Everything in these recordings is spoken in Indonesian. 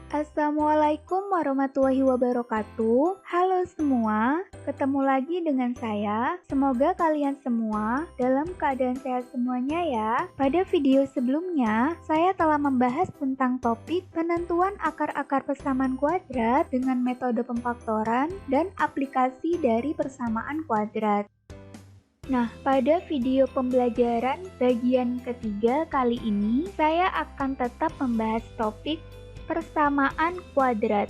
Assalamualaikum warahmatullahi wabarakatuh. Halo semua, ketemu lagi dengan saya. Semoga kalian semua dalam keadaan sehat semuanya ya. Pada video sebelumnya, saya telah membahas tentang topik penentuan akar-akar persamaan kuadrat dengan metode pemfaktoran dan aplikasi dari persamaan kuadrat. Nah, pada video pembelajaran bagian ketiga kali ini, saya akan tetap membahas topik persamaan kuadrat.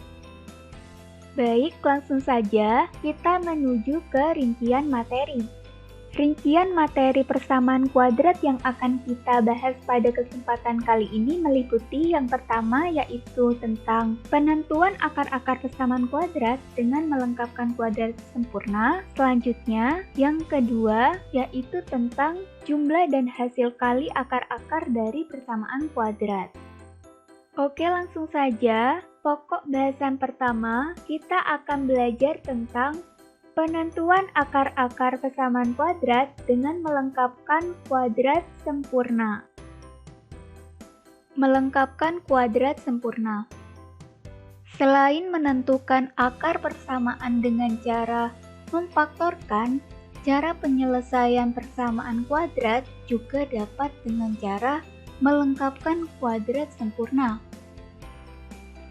Baik, langsung saja kita menuju ke rincian materi. Rincian materi persamaan kuadrat yang akan kita bahas pada kesempatan kali ini meliputi yang pertama yaitu tentang penentuan akar-akar persamaan kuadrat dengan melengkapkan kuadrat sempurna. Selanjutnya, yang kedua yaitu tentang jumlah dan hasil kali akar-akar dari persamaan kuadrat. Oke, langsung saja. Pokok bahasan pertama, kita akan belajar tentang penentuan akar-akar persamaan kuadrat dengan melengkapkan kuadrat sempurna. Melengkapkan kuadrat sempurna. Selain menentukan akar persamaan dengan cara memfaktorkan, cara penyelesaian persamaan kuadrat juga dapat dengan cara melengkapkan kuadrat sempurna.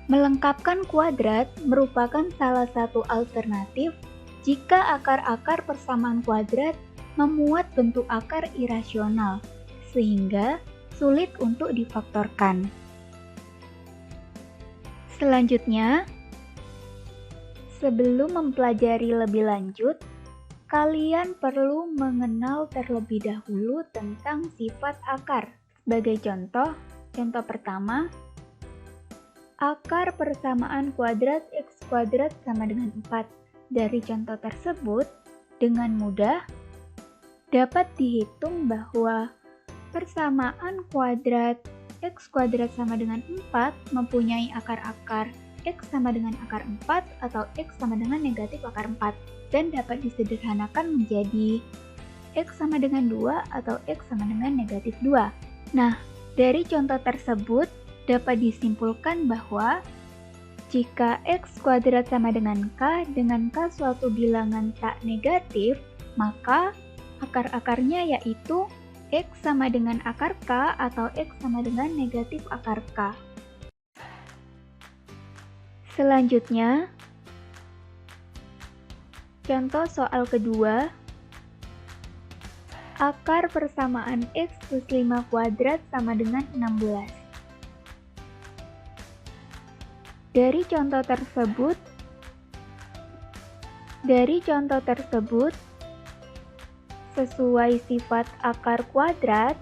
Melengkapkan kuadrat merupakan salah satu alternatif jika akar-akar persamaan kuadrat memuat bentuk akar irasional, sehingga sulit untuk difaktorkan. Selanjutnya, sebelum mempelajari lebih lanjut, kalian perlu mengenal terlebih dahulu tentang sifat akar. Sebagai contoh pertama, akar persamaan kuadrat x kuadrat sama dengan 4. Dari contoh tersebut, dengan mudah dapat dihitung bahwa persamaan kuadrat x kuadrat sama dengan 4 mempunyai akar-akar x sama dengan akar 4 atau x sama dengan negatif akar 4 dan dapat disederhanakan menjadi x sama dengan 2 atau x sama dengan negatif 2. Nah, dari contoh tersebut dapat disimpulkan bahwa jika x kuadrat sama dengan k suatu bilangan tak negatif, maka akar-akarnya yaitu x sama dengan akar k atau x sama dengan negatif akar k. Selanjutnya, contoh soal kedua, akar persamaan x plus 5 kuadrat sama dengan 16. Dari contoh tersebut, sesuai sifat akar kuadrat,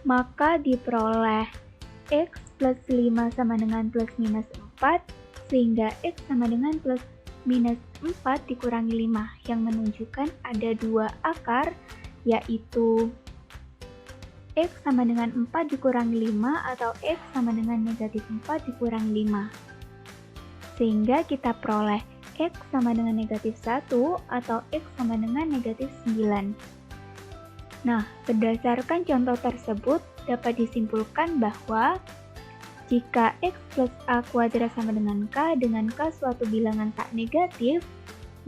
maka diperoleh x plus 5 sama dengan plus minus 4, sehingga x sama dengan plus minus 4 dikurangi 5, yang menunjukkan ada dua akar, yaitu x sama dengan 4 dikurangi 5 atau x sama dengan negatif 4 dikurangi 5. Sehingga kita peroleh x sama dengan negatif 1 atau x sama dengan negatif 9. Nah, berdasarkan contoh tersebut dapat disimpulkan bahwa jika x plus a kuadrat sama dengan k suatu bilangan tak negatif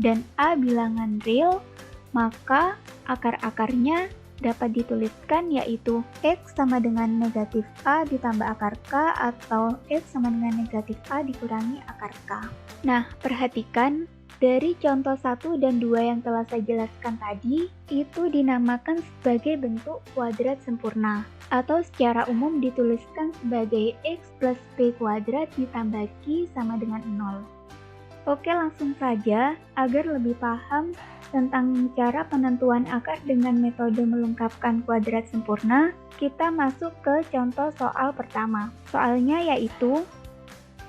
dan a bilangan real, maka akar-akarnya dapat dituliskan yaitu x sama dengan negatif a ditambah akar k atau x sama dengan negatif a dikurangi akar k. Nah, perhatikan dari contoh 1 dan 2 yang telah saya jelaskan tadi, itu dinamakan sebagai bentuk kuadrat sempurna, atau secara umum dituliskan sebagai x plus b kuadrat ditambah q sama dengan 0. Oke, langsung saja, agar lebih paham tentang cara penentuan akar dengan metode melengkapkan kuadrat sempurna, kita masuk ke contoh soal pertama. Soalnya yaitu,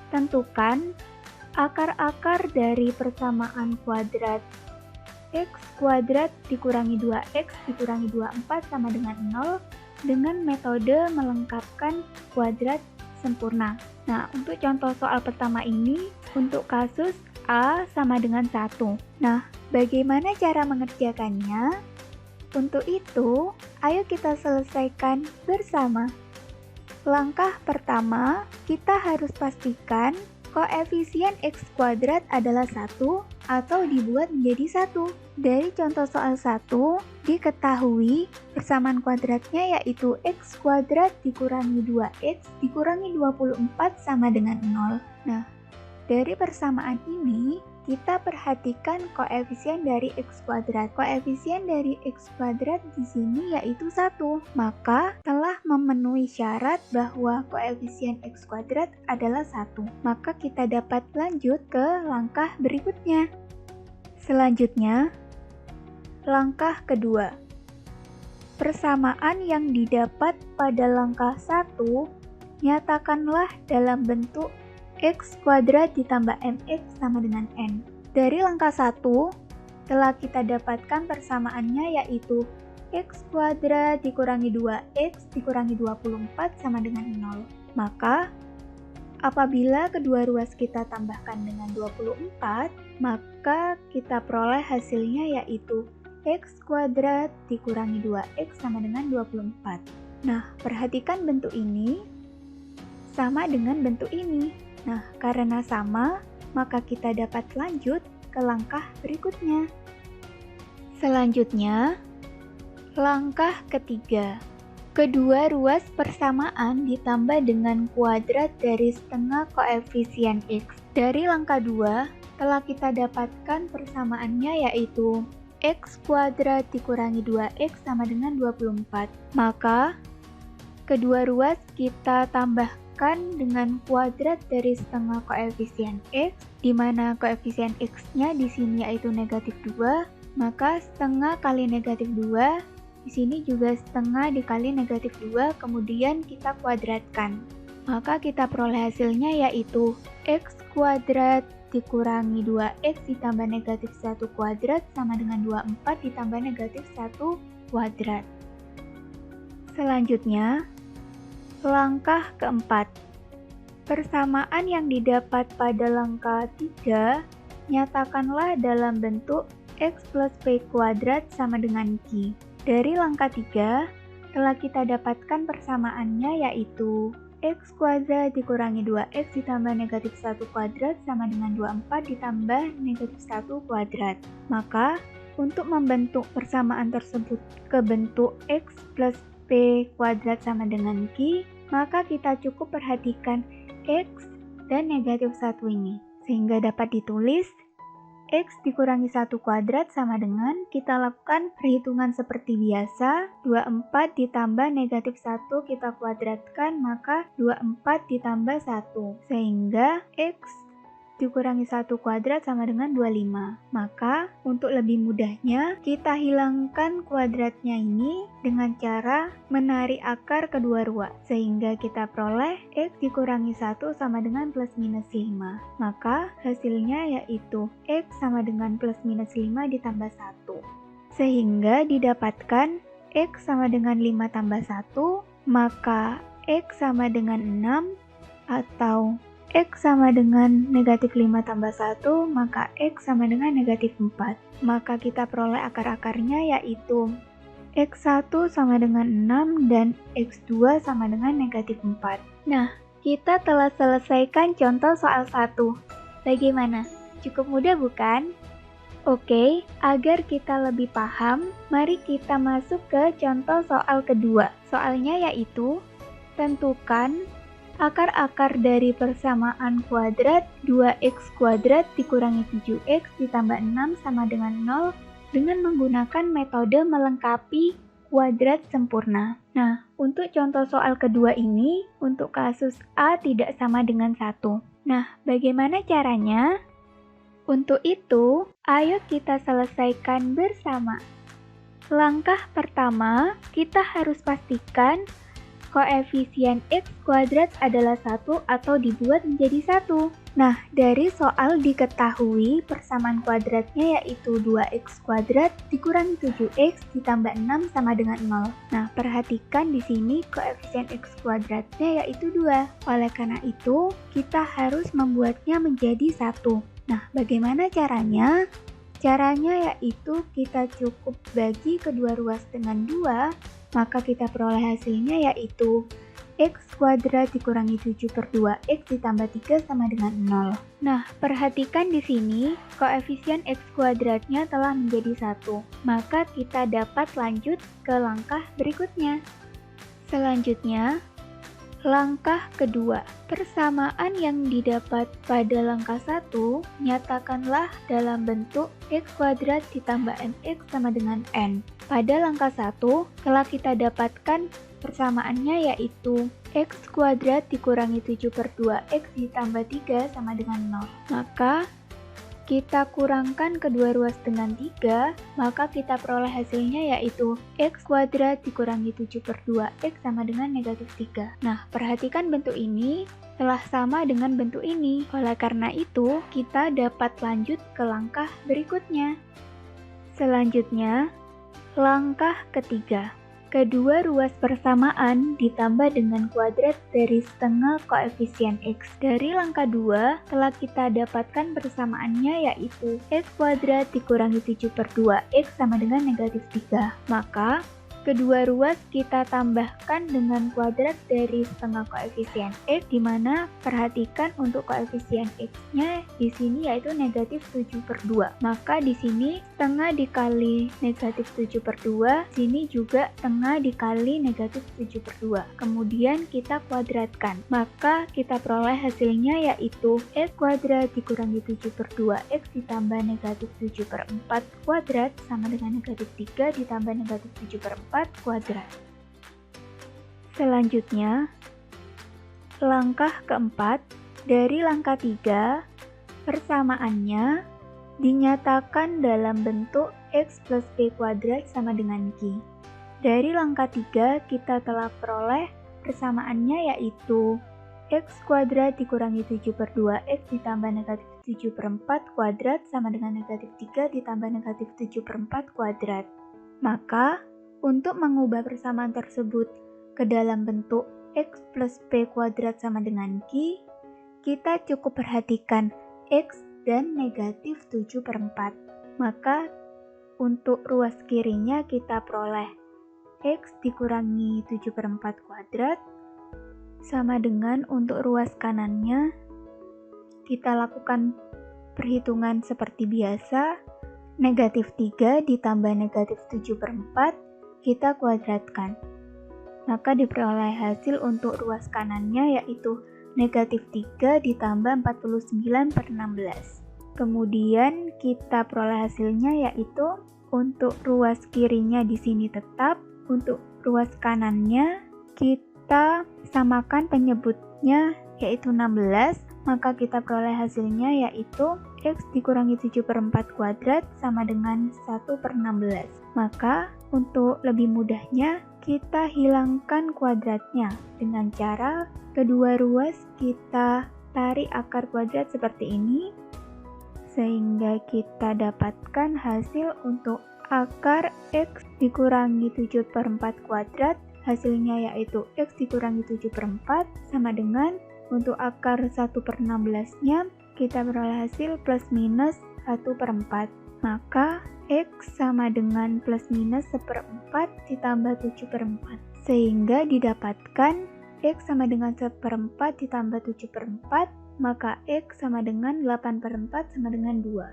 tentukan akar-akar dari persamaan kuadrat x kuadrat dikurangi 2x dikurangi 24 sama dengan 0 dengan metode melengkapkan kuadrat sempurna. Nah, untuk contoh soal pertama ini, untuk kasus A sama dengan 1. Nah, bagaimana cara mengerjakannya? Untuk itu, ayo kita selesaikan bersama. Langkah pertama, kita harus pastikan koefisien X kuadrat adalah 1 atau dibuat menjadi 1. Dari contoh soal 1, diketahui persamaan kuadratnya yaitu X kuadrat dikurangi 2X dikurangi 24 sama dengan 0. Nah, dari persamaan ini, kita perhatikan koefisien dari X kuadrat. Koefisien dari X kuadrat di sini yaitu 1. Maka telah memenuhi syarat bahwa koefisien X kuadrat adalah 1. Maka kita dapat lanjut ke langkah berikutnya. Selanjutnya, langkah kedua. Persamaan yang didapat pada langkah 1, nyatakanlah dalam bentuk X kuadrat ditambah MX sama dengan N. Dari langkah 1, telah kita dapatkan persamaannya yaitu X kuadrat dikurangi 2X dikurangi 24 sama dengan 0. Maka, apabila kedua ruas kita tambahkan dengan 24, maka kita peroleh hasilnya yaitu X kuadrat dikurangi 2X sama dengan 24. Nah, perhatikan bentuk ini sama dengan bentuk ini. Nah, karena sama, maka kita dapat lanjut ke langkah berikutnya. Selanjutnya, langkah ketiga. Kedua ruas persamaan ditambah dengan kuadrat dari setengah koefisien X. Dari langkah 2, telah kita dapatkan persamaannya yaitu X kuadrat dikurangi 2X sama dengan 24. Maka, kedua ruas kita tambahkan dengan kuadrat dari setengah koefisien X, di mana koefisien X-nya di sini yaitu negatif 2, maka setengah kali negatif 2, di sini juga setengah dikali negatif 2, kemudian kita kuadratkan. Maka kita peroleh hasilnya yaitu X kuadrat dikurangi 2X ditambah negatif 1 kuadrat sama dengan 24 ditambah negatif 1 kuadrat. Selanjutnya, langkah keempat. Persamaan yang didapat pada langkah 3, nyatakanlah dalam bentuk X plus P kuadrat sama dengan Q. Dari langkah 3, telah kita dapatkan persamaannya yaitu X kuadrat dikurangi 2X ditambah negatif 1 kuadrat sama dengan 24 ditambah negatif 1 kuadrat. Maka, untuk membentuk persamaan tersebut ke bentuk X plus P kuadrat sama dengan Q, maka kita cukup perhatikan X dan negatif 1 ini. Sehingga dapat ditulis X dikurangi 1 kuadrat sama dengan, kita lakukan perhitungan seperti biasa, 24 ditambah negatif 1 kita kuadratkan, maka 24 ditambah 1. Sehingga X dikurangi 1 kuadrat sama dengan 25. Maka, untuk lebih mudahnya, kita hilangkan kuadratnya ini dengan cara menarik akar kedua ruas. Sehingga kita peroleh X dikurangi 1 sama dengan plus minus 5. Maka, hasilnya yaitu X sama dengan plus minus 5 ditambah 1. Sehingga didapatkan X sama dengan 5 tambah 1, maka X sama dengan 6, atau X sama dengan negatif 5 tambah 1, maka X sama dengan negatif 4. Maka kita peroleh akar-akarnya yaitu X1 sama dengan 6 dan X2 sama dengan negatif 4. Nah, kita telah selesaikan contoh soal 1. Bagaimana? Cukup mudah bukan? Oke, agar kita lebih paham, mari kita masuk ke contoh soal kedua. Soalnya yaitu, tentukan akar-akar dari persamaan kuadrat 2x kuadrat dikurangi 7x ditambah 6 sama dengan 0 dengan menggunakan metode melengkapi kuadrat sempurna. Nah, untuk contoh soal kedua ini, untuk kasus A tidak sama dengan 1. Nah, bagaimana caranya? Untuk itu, ayo kita selesaikan bersama. Langkah pertama, kita harus pastikan koefisien X kuadrat adalah 1 atau dibuat menjadi 1. Nah, dari soal diketahui persamaan kuadratnya yaitu 2x kuadrat dikurangi 7x ditambah 6 sama dengan 0. Nah, perhatikan di sini koefisien X kuadratnya yaitu 2. Oleh karena itu, kita harus membuatnya menjadi 1. Nah, bagaimana caranya? Caranya yaitu kita cukup bagi kedua ruas dengan 2, maka kita peroleh hasilnya yaitu X kuadrat dikurangi 7 per 2X ditambah 3 sama dengan 0. Nah, perhatikan di sini, koefisien X kuadratnya telah menjadi 1. Maka kita dapat lanjut ke langkah berikutnya. Selanjutnya, langkah kedua, persamaan yang didapat pada langkah 1, nyatakanlah dalam bentuk X kuadrat ditambah MX sama dengan N. Pada langkah 1, telah kita dapatkan persamaannya yaitu X kuadrat dikurangi 7 per 2X ditambah 3 sama dengan 0. Maka, kita kurangkan kedua ruas dengan 3, maka kita peroleh hasilnya yaitu X kuadrat dikurangi 7 per 2X sama dengan negatif 3. Nah, perhatikan bentuk ini telah sama dengan bentuk ini. Oleh karena itu, kita dapat lanjut ke langkah berikutnya. Selanjutnya, langkah ketiga. Kedua ruas persamaan ditambah dengan kuadrat dari setengah koefisien X. Dari langkah 2, telah kita dapatkan persamaannya yaitu X kuadrat dikurangi 7 per 2X sama dengan negatif 3. Maka, kedua ruas kita tambahkan dengan kuadrat dari setengah koefisien X, di mana perhatikan untuk koefisien X-nya di sini yaitu negatif 7 per 2. Maka di sini setengah dikali negatif 7 per 2, sini juga setengah dikali negatif 7 per 2. Kemudian kita kuadratkan. Maka kita peroleh hasilnya yaitu X kuadrat dikurangi 7 per 2X ditambah negatif 7 per 4 kuadrat sama dengan negatif 3 ditambah negatif 7 per 4 kuadrat. Selanjutnya, langkah keempat, dari langkah 3, persamaannya dinyatakan dalam bentuk X plus B kuadrat sama dengan Q. Dari langkah 3, kita telah peroleh persamaannya yaitu X kuadrat dikurangi 7 per 2X ditambah negatif 7 per 4 kuadrat sama dengan negatif 3 ditambah negatif 7 per 4 kuadrat. Maka, untuk mengubah persamaan tersebut ke dalam bentuk X plus B kuadrat sama dengan Q, kita cukup perhatikan X dan negatif 7 per 4. Maka, untuk ruas kirinya kita peroleh X dikurangi 7 per 4 kuadrat, sama dengan untuk ruas kanannya, kita lakukan perhitungan seperti biasa, negatif 3 ditambah negatif 7 per 4, kita kuadratkan. Maka diperoleh hasil untuk ruas kanannya yaitu negatif 3 ditambah 49 per 16. Kemudian kita peroleh hasilnya yaitu untuk ruas kirinya di sini tetap, untuk ruas kanannya kita samakan penyebutnya yaitu 16, maka kita peroleh hasilnya yaitu X dikurangi 7 per 4 kuadrat sama dengan 1 per 16. Maka, untuk lebih mudahnya, kita hilangkan kuadratnya dengan cara kedua ruas kita tarik akar kuadrat seperti ini, sehingga kita dapatkan hasil untuk akar X dikurangi 7 per 4 kuadrat, hasilnya yaitu X dikurangi 7 per 4 sama dengan untuk akar 1 per 16-nya, kita peroleh hasil plus minus 1 per 4. Maka, X sama dengan plus minus 1/4 ditambah 7 per 4. Sehingga didapatkan X sama dengan 1/4 ditambah 7 per 4, maka X sama dengan 8 per 4 sama dengan 2.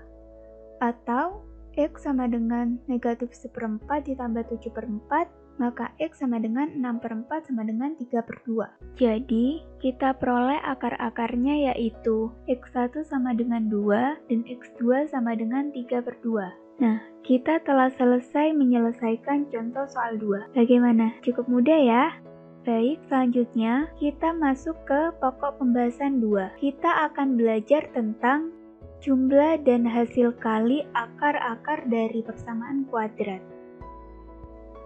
Atau, X sama dengan negatif 1/4 ditambah 7 per 4, maka X sama dengan 6 per 4 sama dengan 3 per 2. Jadi, kita peroleh akar-akarnya yaitu X1 sama dengan 2 dan X2 sama dengan 3 per 2. Nah, kita telah selesai menyelesaikan contoh soal 2. Bagaimana? Cukup mudah ya? Baik, selanjutnya kita masuk ke pokok pembahasan 2. Kita akan belajar tentang jumlah dan hasil kali akar-akar dari persamaan kuadrat.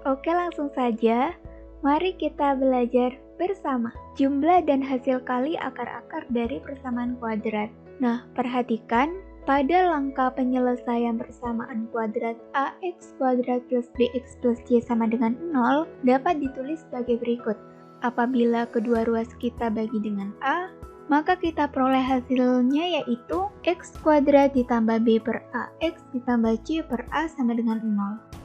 Oke, langsung saja. Mari kita belajar bersama jumlah dan hasil kali akar-akar dari persamaan kuadrat. Nah, perhatikan pada langkah penyelesaian persamaan kuadrat AX kuadrat plus BX plus Y sama dengan 0 dapat ditulis sebagai berikut. Apabila kedua ruas kita bagi dengan A, maka kita peroleh hasilnya yaitu X kuadrat ditambah B per A X ditambah C per A sama dengan 0.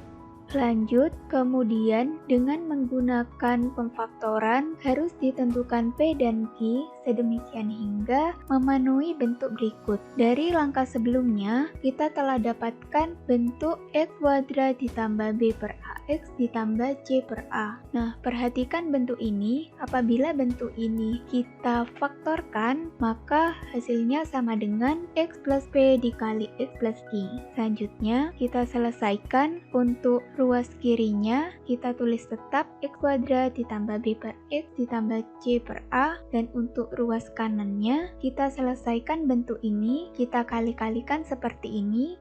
Lanjut, kemudian dengan menggunakan pemfaktoran harus ditentukan P dan Q sedemikian hingga memenuhi bentuk berikut. Dari langkah sebelumnya, kita telah dapatkan bentuk X kuadrat ditambah B per AX ditambah C per A. Nah, perhatikan bentuk ini. Apabila bentuk ini kita faktorkan, maka hasilnya sama dengan X plus P dikali X plus Q. Selanjutnya, kita selesaikan untuk ruas kirinya, kita tulis tetap X kuadrat ditambah B per X ditambah C per A, dan untuk ruas kanannya, kita selesaikan bentuk ini, kita kali-kalikan seperti ini,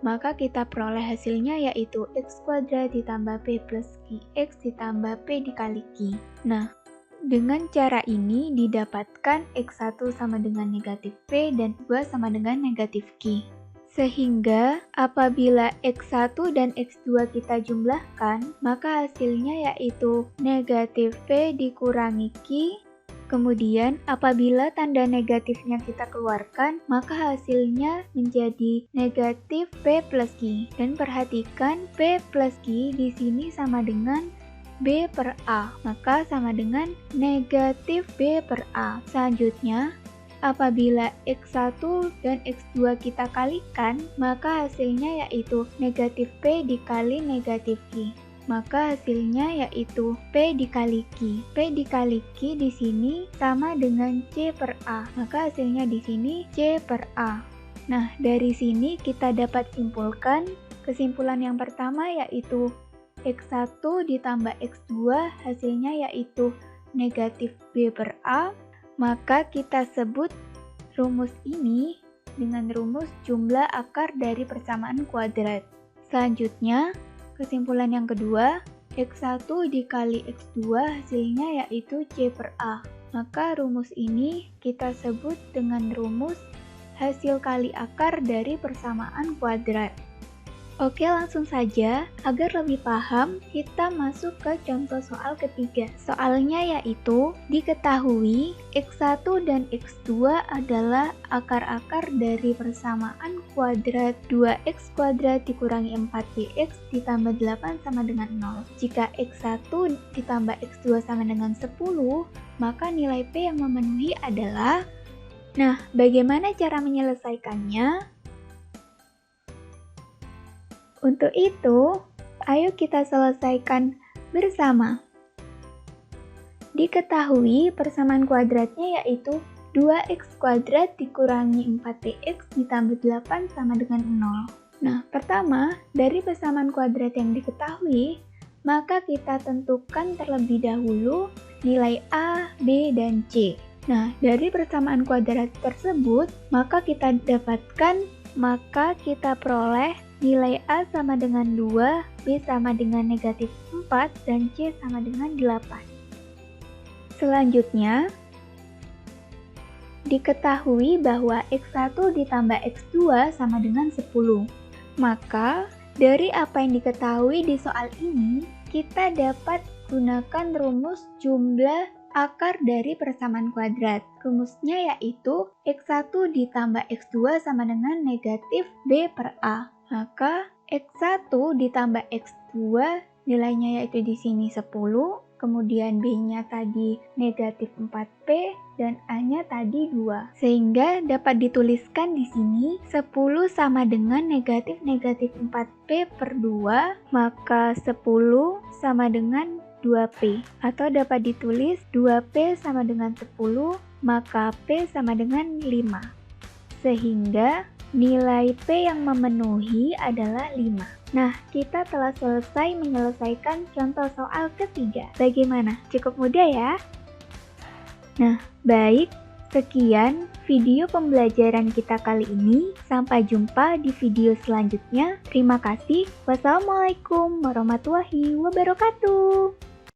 maka kita peroleh hasilnya yaitu X kuadrat ditambah P plus Q X ditambah P dikali Q. Nah, dengan cara ini didapatkan X1 sama dengan negatif P dan 2 sama dengan negatif Q. Sehingga apabila X1 dan X2 kita jumlahkan, maka hasilnya yaitu negatif P dikurangi Q. Kemudian apabila tanda negatifnya kita keluarkan, maka hasilnya menjadi negatif P plus Q. Dan perhatikan P plus Q di sini sama dengan B per A, maka sama dengan negatif B per A. Selanjutnya, apabila X1 dan X2 kita kalikan, maka hasilnya yaitu negatif P dikali negatif Q. Maka hasilnya yaitu P dikali Q. P dikali Q di sini sama dengan C per A. Maka hasilnya di sini C per A. Nah, dari sini kita dapat simpulkan kesimpulan yang pertama yaitu X1 ditambah X2 hasilnya yaitu negatif B per A. Maka kita sebut rumus ini dengan rumus jumlah akar dari persamaan kuadrat. Selanjutnya, kesimpulan yang kedua, X1 dikali X2 hasilnya yaitu C per A. Maka rumus ini kita sebut dengan rumus hasil kali akar dari persamaan kuadrat. Oke, langsung saja. Agar lebih paham, kita masuk ke contoh soal ketiga. Soalnya yaitu, diketahui X1 dan X2 adalah akar-akar dari persamaan kuadrat 2X kuadrat dikurangi 4BX ditambah 8 sama dengan 0. Jika X1 ditambah X2 sama dengan 10, maka nilai P yang memenuhi adalah... Nah, bagaimana cara menyelesaikannya? Untuk itu, ayo kita selesaikan bersama. Diketahui persamaan kuadratnya yaitu 2x kuadrat dikurangi 4px ditambah 8 sama dengan 0. Nah, pertama, dari persamaan kuadrat yang diketahui, maka kita tentukan terlebih dahulu nilai A, B, dan C. Nah, dari persamaan kuadrat tersebut, maka kita peroleh nilai A sama dengan 2, B sama dengan negatif 4, dan C sama dengan 8. Selanjutnya, diketahui bahwa X1 ditambah X2 sama dengan 10. Maka, dari apa yang diketahui di soal ini, kita dapat gunakan rumus jumlah akar dari persamaan kuadrat. Rumusnya yaitu X1 ditambah X2 sama dengan negatif B per A. Maka X1 ditambah X2 nilainya yaitu di sini 10, kemudian B-nya tadi negatif 4P dan A-nya tadi 2. Sehingga dapat dituliskan di sini 10 sama dengan negatif 4P per 2, maka 10 sama dengan 2P. Atau dapat ditulis 2P sama dengan 10, maka P sama dengan 5. Sehingga nilai P yang memenuhi adalah 5. Nah, kita telah selesai menyelesaikan contoh soal ketiga. Bagaimana? Cukup mudah ya? Nah, baik. Sekian video pembelajaran kita kali ini. Sampai jumpa di video selanjutnya. Terima kasih. Wassalamualaikum warahmatullahi wabarakatuh.